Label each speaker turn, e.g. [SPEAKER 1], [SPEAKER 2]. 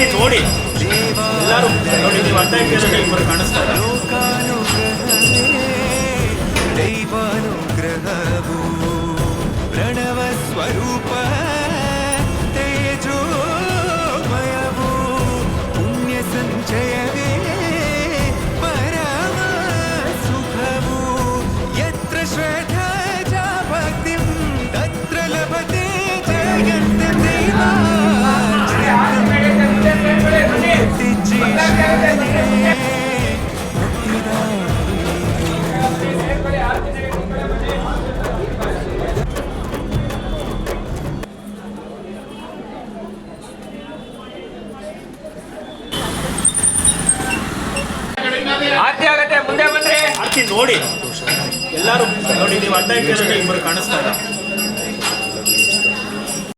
[SPEAKER 1] ಆರ್ತಿ ನೋಡಿ ಎಲ್ಲರೂ ನೋಡಿ, ನೀವು ಅಡ್ಡ ಇಟ್ಟಿರೋದೇ ಇಬ್ಬರು ಕಾಣಿಸ್ತಾ ಇಲ್ಲ.
[SPEAKER 2] ದೈವಾನುಗ್ರಹವು ಪ್ರಣವ ಸ್ವರೂಪ ತೇಜೋಮಯವು ಪುಣ್ಯ ಸಂಚಯವೇ ಪರಮ ಸುಖವು ಯತ್ರ ಶ್ರದ್ಧಾ ಚ ಭಕ್ತಿಂ ತತ್ರ ಲಭತೆ ಜಗತ್ ದೇವಾ
[SPEAKER 3] ಆರ್ತಿ ಆಗತ್ತೆ, ಮುಂದೆ ಬನ್ರಿ.
[SPEAKER 1] ಆರ್ತಿ ನೋಡಿ ಎಲ್ಲರೂ ನೋಡಿ, ನೀವು ಅಡ್ಡ ಇಟ್ಟಿರೋದೇ ಇಬ್ಬರು ಕಾಣಿಸ್ತಾ ಇಲ್ಲ.